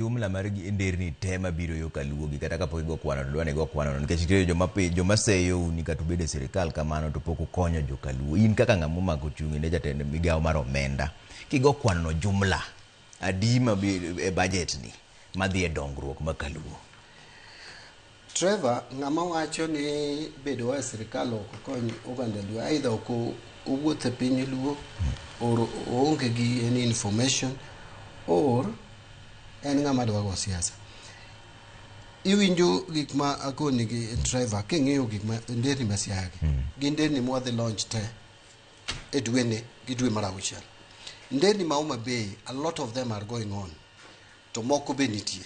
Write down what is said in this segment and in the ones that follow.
jumla mar nderni tema biro yo Kaluo gi kata kapok go kwano to dwane go kwano nikech nitie joma seyo uni kata bede sirkal kamano to pok konyo jo Kaluo. In kaka ng'ama mako chungi ne jatend migawo mar omenda kigo kwano jumla adima e budget ni madhi e dongruok ma Kaluo. Trevor, ng'ama wacho ni bedo wa sirkal ok konyo oganda Luo aidha ok owuotho e piny Luo or oonge gi any information or en ng'ama dwa go siasa. Iwinjo gik ma akoni gi Trevor king'iyo gik ma nderni masiagi gi nderni mwadhi launch te e dwene gi dwe mar auchiel. Nderni ma Homa Bay, a lot of them are going on to moko be nitie.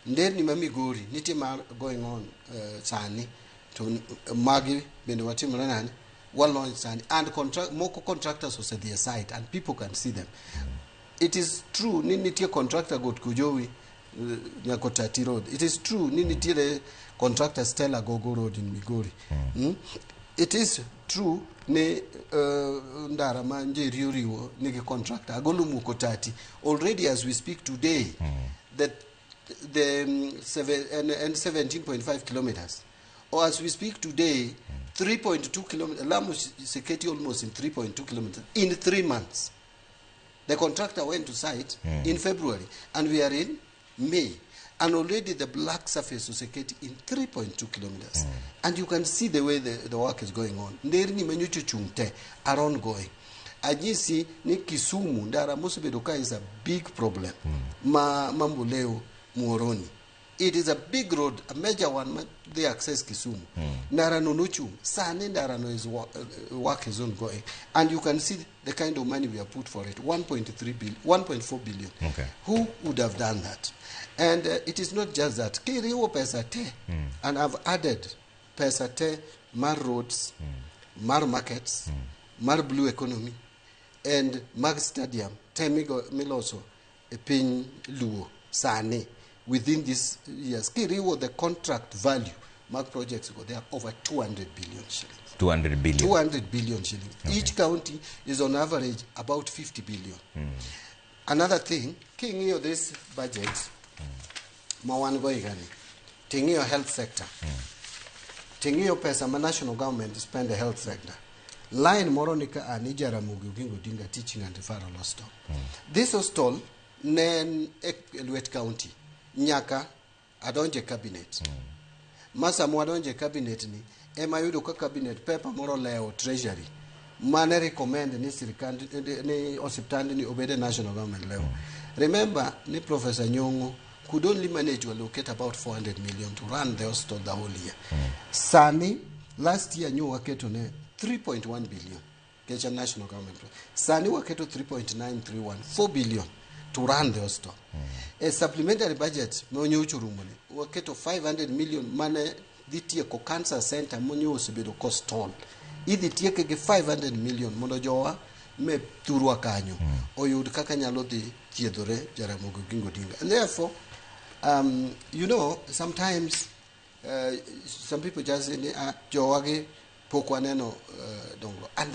Nderni ma Migori nitie mar going on sani to magi bende watimore nani wa launch sani and moko contractors osedhi e site and people can see them. It is true ni nitie contractor got kujowi Nyakotati road. It is true ni nitie contractor Stella Gogo road in Migori. It is true ni ndara ma Njeri Riwo nigi contractor Agolo Mukotati. Already as we speak today that the 17.5 kilometers, or as we speak today 3.2 kilometers, Lamu Seketi almost in 3.2 kilometers in 3 months. The contractor went to site in February and we are in May, and already the black surface was Seketi in 3.2 kilometers. And you can see the way the work is going on. Nderni manyucho chungte are ongoing. Ajisi ni Kisumu ndara Musubedoka is a big problem. Mambuleo Muoroni. It is a big road, a major one. They access Kisumu. Narano Nuchu, Sane Narano is work is ongoing, and you can see the kind of money we have put for it. 1.4 billion. Okay. Who would have done that? And it is not just that. Kiriwo pesate, and I've added pesate, mar roads, mar markets, mar blue economy, and mar stadium. Temigo Miloso, a pin Luo, Sane. Within this years, Kiriwo, the contract value, mark projects go there over 200 billion shillings. 200 billion. 200 billion shillings. Okay. Each county is on average about 50 billion. Another thing, King this budget, Mawango Igani, Tingio health sector. Tingio pesa, my national government spend the health sector. Line Moronica and Ramogi Dinga teaching and referral hostel. This hostel, Nen Elwet County. Nyaka adonje cabinet. Masa mwadonje cabinet ni ema yudo ka cabinet paper moro leo treasury. Mane recommend ni Sirkal ni osiptandi ni obede national government leo. Remember ni Professor Nyong'o could only manage to allocate about 400 million to run the hospital the whole year. Sani last year Nyong'o waketo ne 3.1 billion. Kecha national government. Sani waketo 3.931 4 billion. To run the hospital. A supplementary budget, monyo uchurumoni. Waketo 500 million mane dhitie ko cancer center monyo osebedo cost all. Idhi tieke ge 500 million mondo jowa me turwa kanyo. Oyud kaka nyalo dhi thiedhore Jaramogi Oginga Odinga. And therefore, you know, sometimes some people just say jowa ge pok waneno dongruok. And